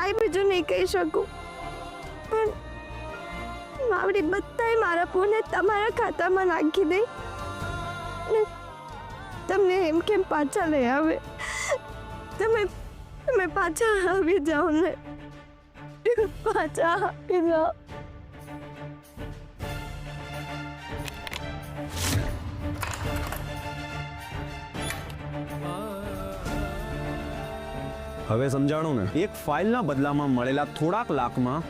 કાંઈ બીજું નહીં કહી શકું, પણ માવડી બધાય મારા ફોને તમારા ખાતામાં નાખી દે ને તમને એમ કેમ પાછા લઈ આવે. તમે પાછા આવી જાઓ ને, પાછા આવી જાઓ. હવે સમજાણું ને, એક ફાઇલના બદલામાં મળેલા થોડાક લાખમાં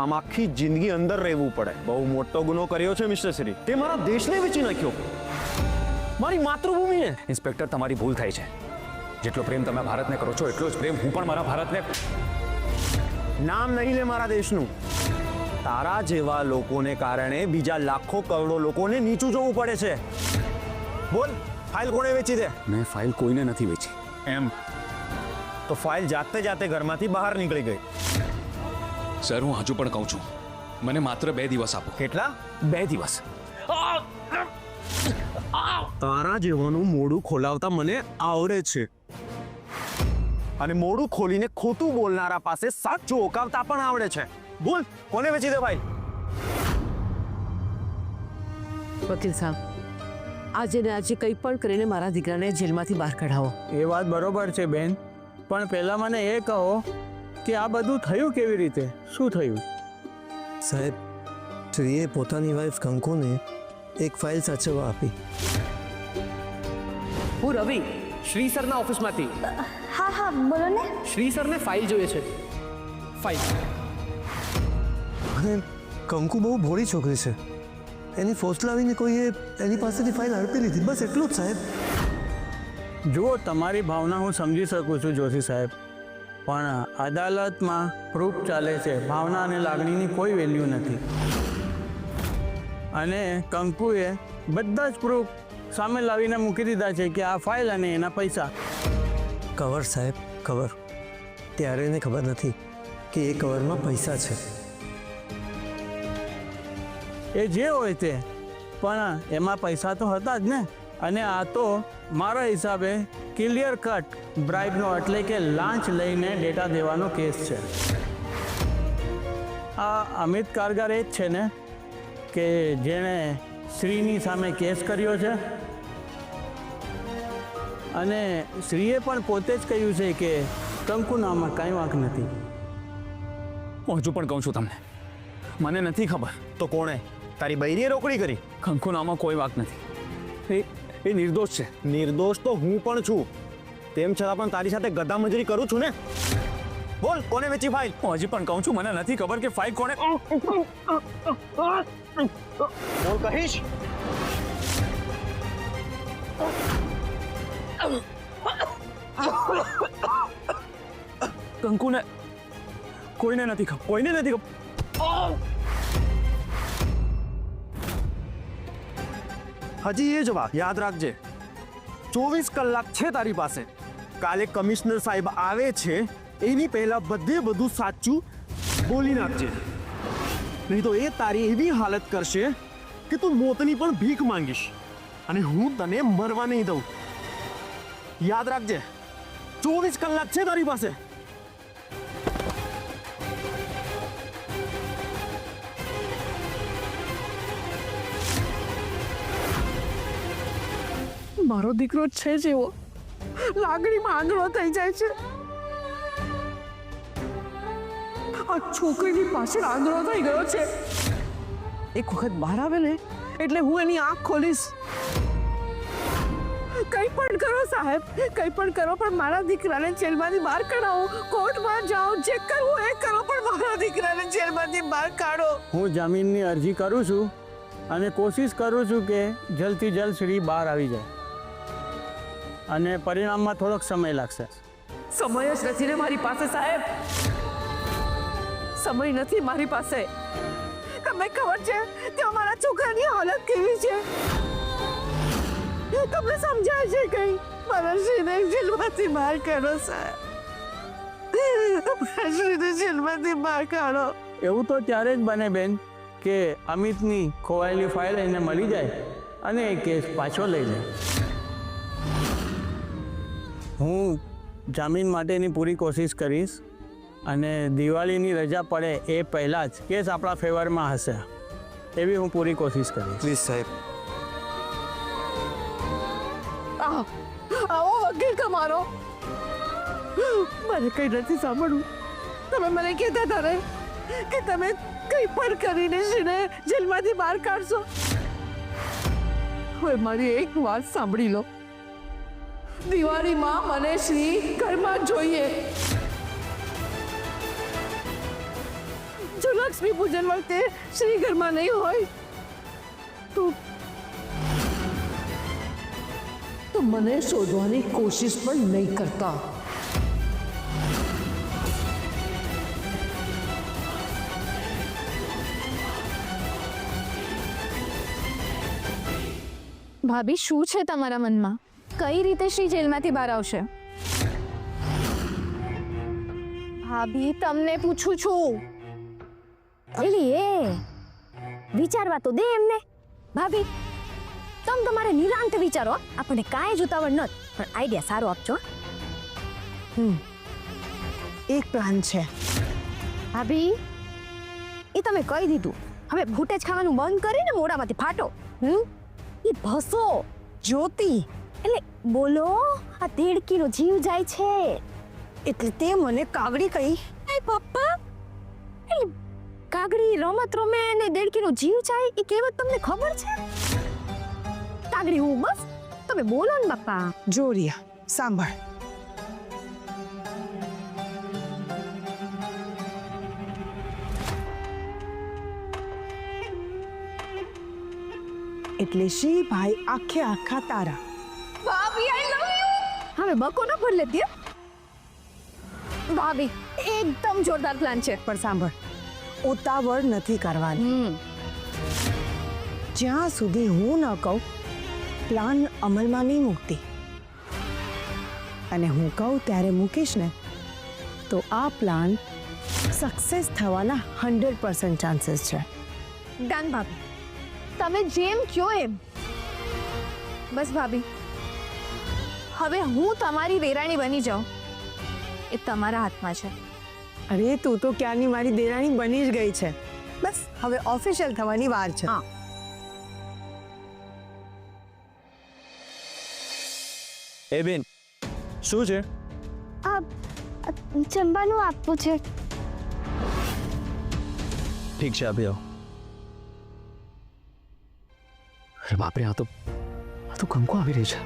આમ આખી જિંદગી અંદર રહેવું પડે. બહુ મોટો ગુનો કર્યો છે મિસ્ટર શ્રી. તે મારા દેશને વેચી નાખ્યો, મારી માતૃભૂમિને. ઇન્સ્પેક્ટર, તમારી ભૂલ થાય છે. જેટલો પ્રેમ તમે ભારતને કરો છો એટલો જ પ્રેમ હું પણ મારા ભારતને. નામ નહીં લે મારા દેશનું. તારા જેવા લોકોને કારણે બીજા લાખો કરોડો લોકોને નીચું જોવું પડે છે. બોલ, ફાઇલ કોણે વેચી દે? મેં ફાઇલ કોઈને નથી વેચી. એમ તો ફાઇલ જાતે ઘરમાંથી બહાર નીકળી ગઈ. સર, હું હજુ પણ કહું છું, મને માત્ર 2 દિવસ આપો. કેટલા? 2 દિવસ. તારા જેવાનું મોઢું ખોલાવતા મને આવડે છે, અને મોઢું ખોલીને ખોટું બોલનારા પાસે સાચું ઓકાવતા પણ આવડે છે. બોલ, કોને વેચી દે ભાઈ? વકીલ સાહેબ, આજે ને આજે કંઈ પણ કરીને મારા દીકરાને જેલમાંથી બહાર કઢાવો. એ વાત બરોબર છે બેન, પણ પહેલાં મને એ કહો કે આ બધું થયું કેવી રીતે? શું થયું? સાહેબ, શ્રીએ પોતાની વાઈફ કંકુને એક ફાઇલ સાચવવા આપી. હું રવિ, શ્રી સરના ઓફિસમાંથી. હા હા બોલો ને. શ્રી સરને ફાઇલ જોઈએ છે. ફાઇલ. અને કંકુ બહુ ભોળી છોકરી છે, એની ફોસલાવીને કોઈએ એની પાસેથી ફાઇલ હડપી લીધી, બસ એટલું જ સાહેબ. જુઓ, તમારી ભાવના હું સમજી શકું છું જોશી સાહેબ, પણ અદાલતમાં પ્રૂફ ચાલે છે. ભાવના અને લાગણીની કોઈ વેલ્યુ નથી, અને કંકુએ બધા જ પ્રૂફ સામે લાવીને મૂકી દીધા છે કે આ ફાઇલ અને એના પૈસા. કવર સાહેબ, કવર. ત્યારે એને ખબર નથી કે એ કવરમાં પૈસા છે. એ જે હોય તે, પણ એમાં પૈસા તો હતા જ ને. અને આ તો મારા હિસાબે ક્લિયર કટ બ્રાઇબનો એટલે કે લાંચ લઈને ડેટા દેવાનો કેસ છે. આ અમિત કારગાર એ જ છે ને કે જેણે શ્રીની સામે કેસ કર્યો છે, અને શ્રીએ પણ પોતે જ કહ્યું છે કે કંકુના આમાં કાંઈ વાંક નથી. હું હજુ પણ કહું છું તમને, મને નથી ખબર. તો કોણે? તારી બૈરીએ રોકડી કરી? કંકુના આમાં કોઈ વાંક નથી. એ નિર્દોષ છે. નિર્દોષ તો હું પણ છું, તેમ છતાં પણ તારી સાથે ગધા મજૂરી કરું છું ને. બોલ, કોને વેચી ફાઇલ? હું હજી પણ કહું છું, મને નથી ખબર કે ફાઇલ કોણે. બોલ, કહીશ. કંકુને કોઈને નથી ખબર. કોઈને નથી ખબર. હજી એ જવાબ યાદ રાખજે. 24 કલાક છે તારી પાસે. કાલે કમિશનર સાહેબ આવે છે, એની પહેલા બધું સાચું બોલી નાખજે, નહીં તો એ તારી એવી હાલત કરશે કે તું મોતની પણ ભીખ માંગીશ, અને હું તને મરવા નહીં દઉં. યાદ રાખજે, 24 કલાક છે તારી પાસે. મારો દીકરો છે જેવો લાગણીમાં આંધળો થઈ જાય છે, આ છોકરીની પાછળ આંધળો થઈ ગયો છે. એક વખત બહાર આવે ને એટલે હું એની આંખ ખોલીશ. કંઈ પણ કરો સાહેબ, કંઈ પણ કરો, પણ મારા દીકરાને જેલમાંથી બહાર કઢાવો. કોર્ટમાં જાઓ, જે કરવું એ કરો, પણ મારા દીકરાને જેલમાંથી બહાર કાઢો. હું જામીનની અરજી કરું છું અને કોશિશ કરું છું કે જલ્દથી જલ્દ શ્રી બહાર આવી જાય, અને પરિણામમાં થોડોક સમય લાગશે. સમય જ નથી ને મારી પાસે સાહેબ, સમય નથી મારી પાસે. તમને ખબર છે કે અમારા છોકરાની હાલત કેવી છે? તમને સમજાય છે કઈ? મારા શ્રીને જેલમાંથી બહાર કાઢો સાહેબ, મારા શ્રીને જેલમાંથી બહાર કાઢો. એવું તો ત્યારે જ બને બેન કે અમિતની ખોવાયેલી ફાઇલ એને મળી જાય અને એ કેસ પાછો લઈ લે. હું જામીન માટેની પૂરી કોશિશ કરીશ, અને દિવાળીની રજા પડે એ પહેલાં જ કેસ આપણા ફેવરમાં હશે એવી હું પૂરી કોશિશ કરીશ. પ્લીઝ સાહેબ. આવો વકીલ તમારો મને કઈ નથી સાંભળવું. તમે મને કહેતા હતા ને કે તમે કઈ પણ કરીને શ્રીને જેલમાંથી બહાર કાઢશો. હવે મારી એક વાત સાંભળી લો. દિવાળીમાં મને શ્રી ઘરમાં જોઈએ. જો લક્ષ્મી પૂજન વખતે શ્રી ઘરમાં નહીં હોય તો મને શોધવાની કોશિશ પણ નહીં કરતા. ભાભી શું છે તમારા મનમાં? કઈ રીતે શ્રી જેલમાંથી બહાર આવશે? ભાભી તમને પૂછું છું. એલી એ વિચારવા તો દે એમને. ભાભી તમે તમારે નિરાંત વિચારો. આપણને કાંઈ જ ઉતાવળ નથી, પણ આઈડિયા સારો આપજો. એક પ્લાન છે. ભાભી એ તમે કહી દીધું. હવે ફૂટેજ ખાવાનું બંધ કરીને મોઢામાંથી ફાટો. એ ભસો જ્યોતિ એટલે બોલો. આ દેડકીનો જીવ જાય છે એટલે તે મને કાગડી કહી. એ પપ્પા એટલે કાગડી રમત રમે અને દેડકીનો જીવ જાય એ કહેવત તમને ખબર છે? કાગડી હું બસ તમે બોલો ને બાપા. જોરિયા સાંભળ. એટલે શ્રી ભાઈ આખા તારા. ભાભી આઈ લવ યુ. હવે બકો ન ભર લે દે. ભાભી એકદમ જોરદાર પ્લાન છે. પણ સાંભળ, ઉતાવળ નથી કરવાની. જ્યાં સુધી હું ન કહું પ્લાન અમલમાં નહીં મૂકતી. અને હું કહું ત્યારે મૂકીશ ને તો આ પ્લાન સક્સેસ થવાના 100% ચાન્સીસ છે. ડન ભાભી, તમે જેમ કહો એમ. બસ ભાભી, હવે હું તમારી દેરાણી બની જાઉં એ તમારા હાથમાં છે. અરે તું તો ક્યારની મારી દેરાણી બની જ ગઈ છે. બસ હવે ઓફિશિયલ થવાની વાર છે. હા. એ બેન શું છે? જમવાનું આપવું છે. ઠીક છે આપી આવો. અરે બાપરે, આ તો કંકુ આવી રહી છે.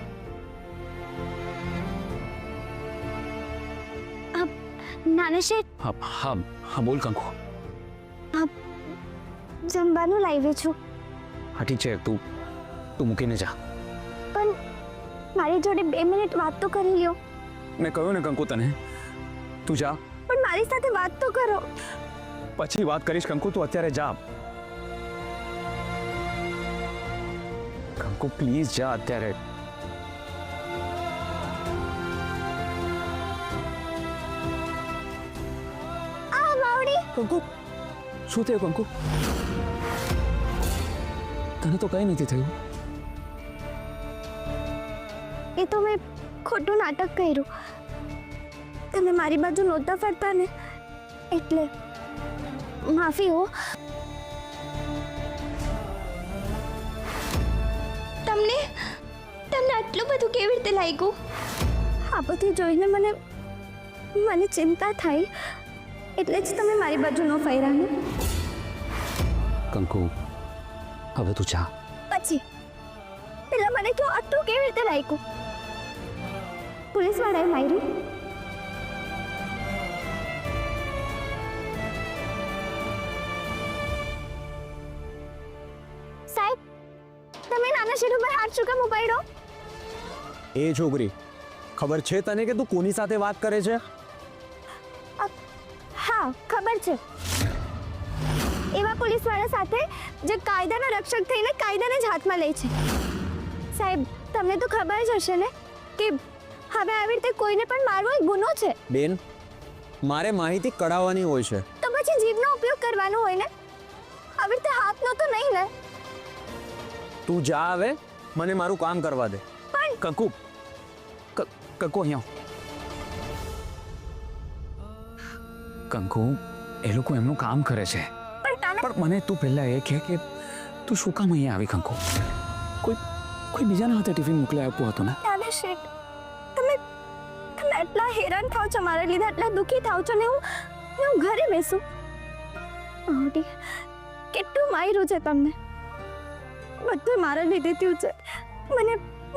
નાના શેઠ, હા હા હા, બોલ કંકુ. જમવાનું લાવ્યો છું. હા ઠીક છે, તું મૂકીને જા. પણ મારી જોડે 2 મિનિટ વાત તો કરી લ્યો. મેં કહ્યું ને કંકુ તને, તું જા. પણ મારી સાથે વાત તો કરો. પછી વાત કરીશ કંકુ, તું અત્યારે જા. કંકુ પ્લીઝ જા અત્યારે. આ માવડી. કંકુ શું થયું કંકુ? તને તો કંઈ નથી થયું. એ તો મેં ખોટું નાટક કર્યું. તમે મારી બાજુ નહોતા ફરતા ને એટલે માફી હો. તમને આટલું બધું કેવી રીતે લાગ્યું? આ બધું જોઈને મને ચિંતા થાય એટલે જ તમે મારી બાજુ ન ફર્યા ને. કંકુ હવે તું જા. પછી પેલા મને કહો, આટલું કેવી રીતે લાગ્યું? પોલીસ વાળાએ માર્યું? સાહેબ, તમે નાના શેઠ ઉપર હાથ શું કામ ઉપાડ્યો? એ છોકરી, ખબર છે તને કે તું કોની સાથે વાત કરે છે? હા ખબર છે. એવા પોલીસ વાળા સાથે જે કાયદાના રક્ષક થઈને કાયદાને જ હાથમાં લે છે. સાહેબ, તમને તો ખબર જ હશે ને કે હવે આવી રીતે કોઈને પણ મારવો એક ગુનો છે. બેન, મારે માહિતી કઢાવવાની હોય છે. તો પછી જીભનો ઉપયોગ કરવાનો હોય ને. આવી રીતે હાથનો તો નહીં ને. તું જા, હવે મને મારું કામ કરવા દે. કંકુ કંકુ અહીંયા આવ. કંકુ એ લોકો એમનું કામ કરે છે, પણ તમે પણ મને તું પહેલા એ કહે કે તું શું કામ અહીંયા આવી કંકુ? કોઈ બીજાના હાથે ટિફિન મોકલી આપ્યું હતું ને? નાના શેઠ, તમે તમે એટલા હેરાન થાવ છો મારા લીધે, એટલા દુઃખી થાવ છો ને હું ઘરે બેસું. આંટી, કેટલું માર્યું છે તમને, બધું મારા લીધે થયું છે.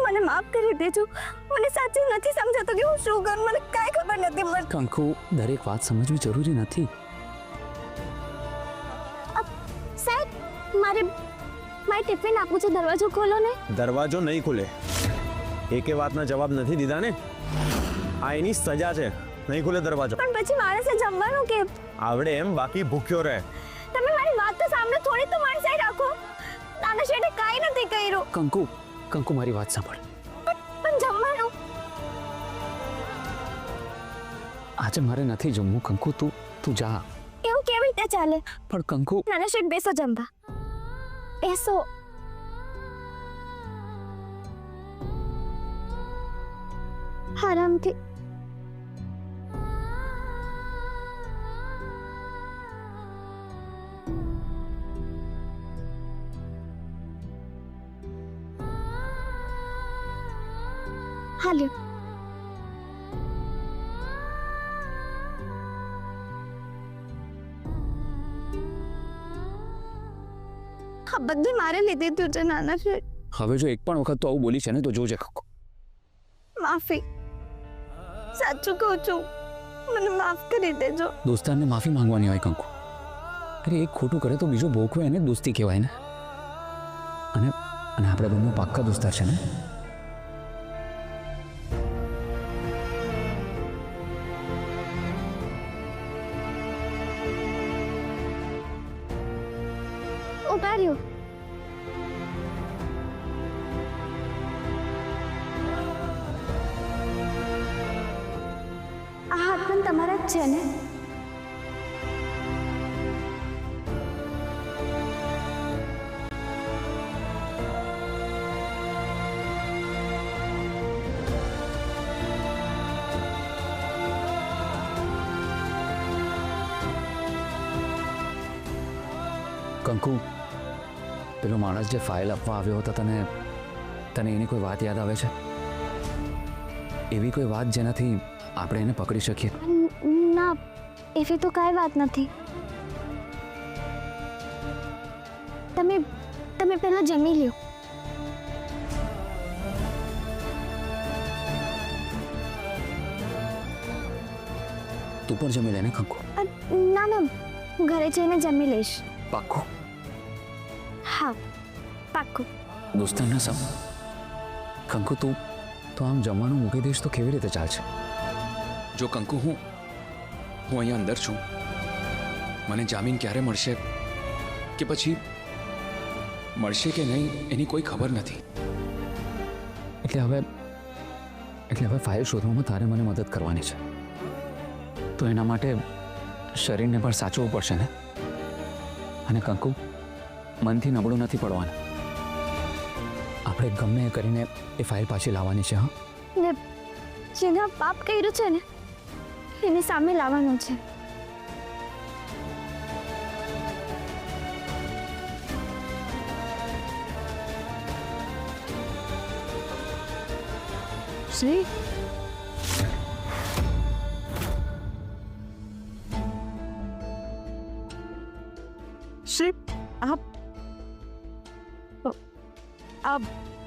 મને માફ કરી દેજો. મને સાચું નથી સમજાતું કે હું શું કરું, મને કાંઈ ખબર નથી પડતી. કંકુ, દરેક વાત સમજવી જરૂરી નથી. સાહેબ, મારે ટિફિન આપવું છે, દરવાજો ખોલો ને. દરવાજો નહીં ખુલે. એકે વાતના જવાબ નથી દીધા ને, આ એની સજા છે. નહીં ખુલે દરવાજો. પણ પછી મારે છે જમવાનું કે આવડે એમ, બાકી ભૂખ્યો રહે. તમે મારી વાત તો સાંભળો, થોડી તો મારી સાઈડ રાખો. નાના શેઠે કાંઈ નથી કર્યું. કંકુ મારી વાત સાંભળ. પણ જમવાનું આજે મારે નથી જમવું કંકુ, તું જા. એવું કેવી રીતે ચાલે? પણ કંકુ, નાના શેઠ બેસો જમવા. બેસો. આરામથી. હાલ્યો. આ બધું મારે લીધે થયું છે નાના શેઠ. હવે જો એક પણ વખત તો આવું બોલી છે ને તો જોજે કંકુ. માફી. સાચું કહું છું, મને માફ કરી દેજો. દોસ્તારને માફી માંગવાની હોય કંકુ. અરે એક ખોટું કરે તો બીજો ભોગવે એને દોસ્તી કહેવાય ને. અને આપણે બંને પાક્કા દોસ્તાર છે ને. ઉભા રહ્યો. આ હાથ પણ તમારા જ છે ને? કંકુ, પેલો માણસ જે ફાઇલ આપવા આવ્યો હતો, તને એની કોઈ વાત યાદ આવે છે? એવી કોઈ વાત જેનાથી આપણે એને પકડી શકીએ? ના, એવી તો કાંઈ વાત નથી. તમે પહેલા જમી લ્યો. તું પણ જમી લે ને કંકુ. ના, ઘરે જઈને જમી લઈશ. પાક્કું? હા, પાક્કું. દોસ્તારના સમ કંકુ, તું આમ જમવાનું મૂકી દઈશ તો કેવી રીતે ચાલશે? જો કંકુ, હું અહીંયા અંદર છું. મને જામીન ક્યારે મળશે કે પછી મળશે કે નહીં એની કોઈ ખબર નથી. એટલે હવે ફાઇલ શોધવામાં તારે મને મદદ કરવાની છે. તો એના માટે શરીરને પણ સાચવવું પડશે ને. અને કંકુ, મનથી નબળું નથી પડવાનું. આપણે ગમે એ કરીને એ ફાઇલ પાછી લાવવાની છે. હા, ને જેના પાપ કર્યું છે ને એની સામે લાવવાનું છે. શ્રી,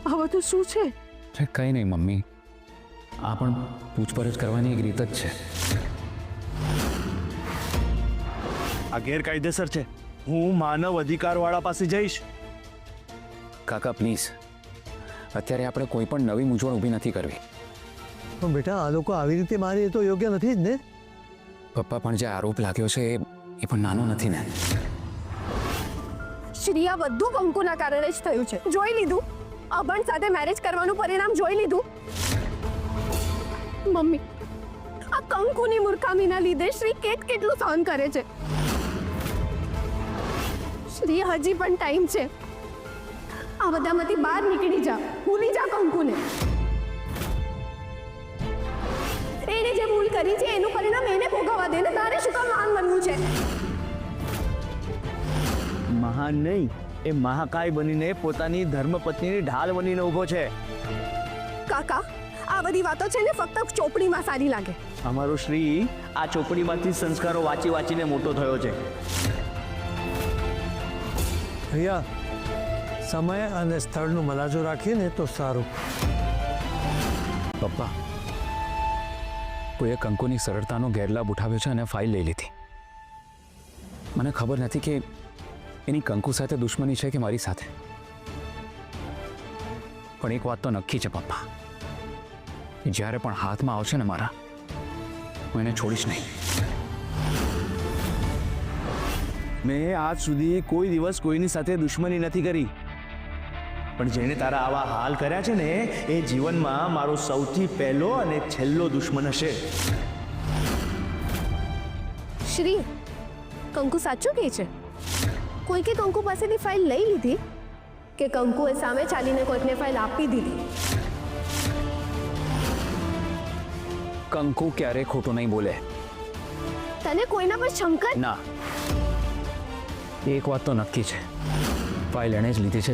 આ બધું શું છે? અરે કંઈ નહીં મમ્મી, આ પણ પૂછપરછ કરવાની એક રીત જ છે. આ ગેરકાયદેસર છે. હું માનવ અધિકારવાળા પાસે જઈશ. કાકા પ્લીઝ, અત્યારે આપણે કોઈ પણ નવી મૂંઝવણ ઊભી નથી કરવી. પણ બેટા, આ લોકો આવી રીતે મારે એ તો યોગ્ય નથી જ ને. પપ્પા, પણ જે આરોપ લાગ્યો છે એ પણ નાનો નથી ને. શ્રી, આ બધું કંકુના કારણે જ થયું છે. જોઈ લીધું, અભણ સાથે મેરેજ કરવાનું પરિણામ જોઈ લીધું. મમ્મી, આ કંકુની મૂર્ખામીના લીધે શ્રી કેટલું સહન કરે છે. શ્રી, હજી પણ ટાઈમ છે. આ બધામાંથી બહાર નીકળી જા, ભૂલી જા કંકુને. એને જે ભૂલ કરી છે એનું પરિણામ એને ભોગવવા દે ને, તારે શું કામ મહાન બનવું છે? મહાન નહીં, એ મહાકાય બનીને પોતાની ધર્મપત્નીની ઢાલ બનીને ઊભો છે. કાકા, આ બધી વાતો છે ને ફક્ત ચોપડીમાં સારી લાગે. અમારો શ્રી આ ચોપડીમાંથી સંસ્કારો વાંચી વાંચીને મોટો થયો છે. રિયા, સમય અને સ્થળનું મલાજો રાખીએ ને તો સારું. પપ્પા, કોઈએ કંકુની સરળતાનો ગેરલાભ ઉઠાવ્યો છે અને ફાઇલ લઈ લીધી. મને ખબર નથી કે એની કંકુ સાથે દુશ્મની છે કે મારી સાથે, પણ એક વાત તો નક્કી છે પપ્પા, જ્યારે પણ હાથમાં આવશે ને મારા, હું એને છોડીશ નહીં. મેં આજ સુધી કોઈ દિવસ કોઈની સાથે દુશ્મની નથી કરી, પણ જેને તારા આવા હાલ કર્યા છે ને, એ જીવનમાં મારો સૌથી પહેલો અને છેલ્લો દુશ્મન હશે. શ્રી, કંકુ સાચું કહે છે? કોઈકે કંકુ પાસેથી ફાઇલ લઈ લીધી કે કંકુએ સામે ચાલીને કોઈકને ફાઇલ આપી દીધી? કંકુ ક્યારેય ખોટું નહીં બોલે. તને કોઈના પર શંકા? ના, એક વાત તો નક્કી છે, ફાઇલ એણે જ લીધી છે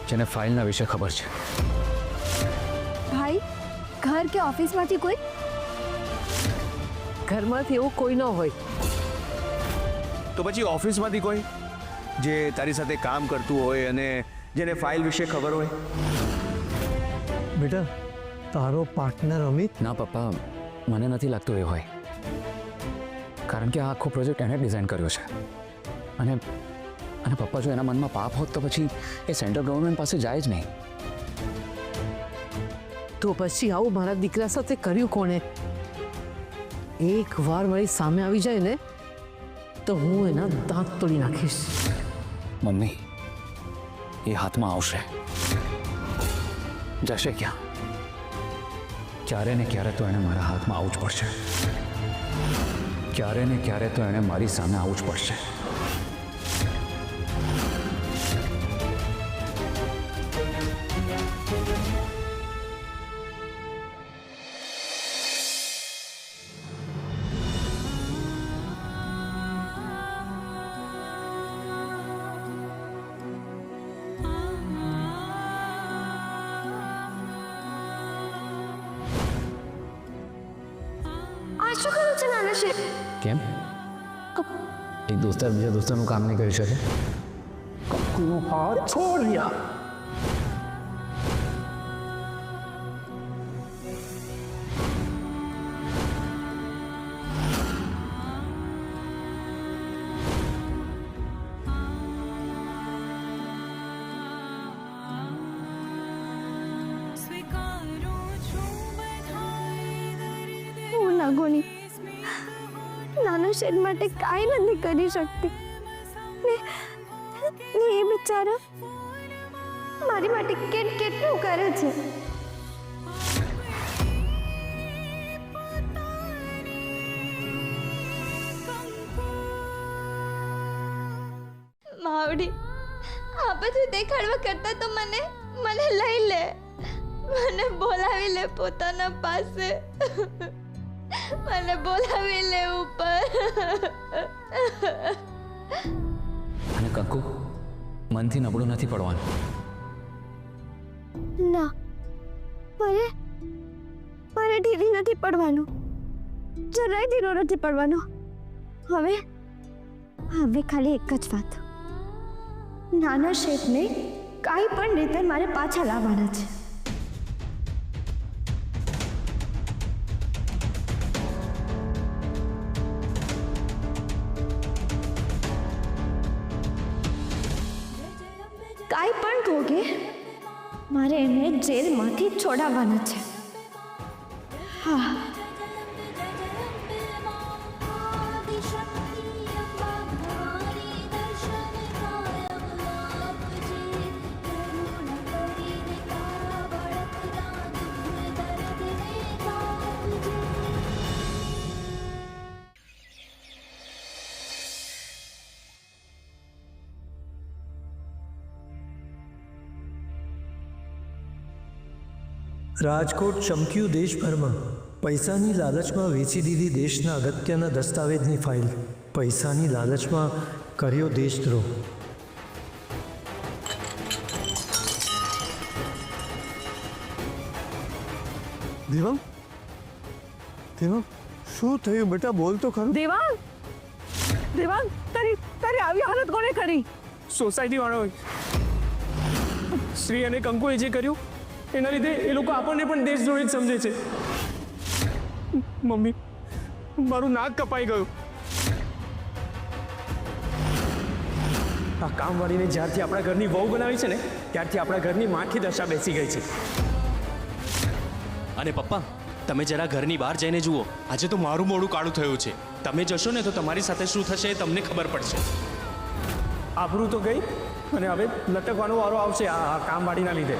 જેને ફાઇલના વિશે ખબર છે. ભાઈ, ઘર કે ઓફિસમાંથી કોઈ? ઘરમાંથી એવું કોઈ ન હોય. તો પછી ઓફિસમાંથી કોઈ જે તારી સાથે કામ કરતું હોય અને જેને ફાઇલ વિશે ખબર હોય? બેટા, તારો પાર્ટનર અમિત? ના પપ્પા, મને નથી લાગતું એ હોય, કારણ કે આ આખો પ્રોજેક્ટ એણે ડિઝાઇન કર્યો છે. અને પપ્પા, જો એના મનમાં પાપ હોત તો પછી એ સેન્ટ્રલ ગવર્મેન્ટ પાસે જાય જ નહીં. તો પછી આવું મારા દીકરા સાથે કર્યું કોણે? એક વાર મારી સામે આવી જાય ને તો હું એના દાંત તોડી નાખીશ. મમ્મી, એ હાથમાં આવશે, જશે ક્યાં? ક્યારે ને ક્યારે તો એને મારા હાથમાં આવવું જ પડશે. ક્યારે ને ક્યારે તો એને મારી સામે આવવું જ પડશે. શું કરું છે નાના શેઠ? કેમ? એક દોસ્ત બીજા દોસ્તનું કામ નહીં કરી શકે? કંકુનો હાથ છોડ રિયા. હું લાગોની નાના શેઠ માટે કાંઈ નથી કરી શકતી ને એ બિચારા મારી માટે કેટલું કરે છે. માવડી, આ બધું દેખાડવા કરતા તો મને લઈ લે, મને બોલાવી લે પોતાના પાસે, મને બોલાવી લે ઉપર. અને કંકુ, મનથી નબળું નથી પડવાનું. ના, મારે ઢીલી નથી પડવાનું, જરાય ઢીલો નથી પડવાનો. હવે ખાલી એક જ વાત, નાના શેઠને કાંઈ પણ રીતે મારે પાછા લાવવાના છે. કાંઈ પણ ભોગે મારે એને જેલમાંથી છોડાવવાના છે. હા, રાજકોટ ચમક્યું દેશભરમાં. પૈસાની લાલચમાં વેચી દીધી દેશના અગત્યના દસ્તાવેજની ફાઇલ. પૈસાની લાલચમાં કર્યો દેશદ્રોહ. દેવાંગ દેવાંગ શું થયું બેટા, બોલ તો ખરું. દેવાંગ દેવાંગ તારી તારી આવી હાલત કોને કરી? સોસાયટી વાળો શ્રી અને કંકુએ જે કર્યું એના લીધે એ લોકો આપણને પણ દેશદ્રોહી જ સમજે છે. મમ્મી, મારું નાક કપાઈ ગયું. આ કામવાળીને જ્યારથી આપણા ઘરની વહુ બનાવી છે ને ત્યારથી આપણા ઘરની માઠી દશા બેસી ગઈ છે. અને પપ્પા, તમે જરા ઘરની બહાર જઈને જુઓ. આજે તો મારું મોઢું કાળું થયું છે. તમે જશો ને તો તમારી સાથે શું થશે એ તમને ખબર પડશે. આબરૂ તો ગઈ અને હવે લટકવાનો વારો આવશે આ કામવાળીના લીધે.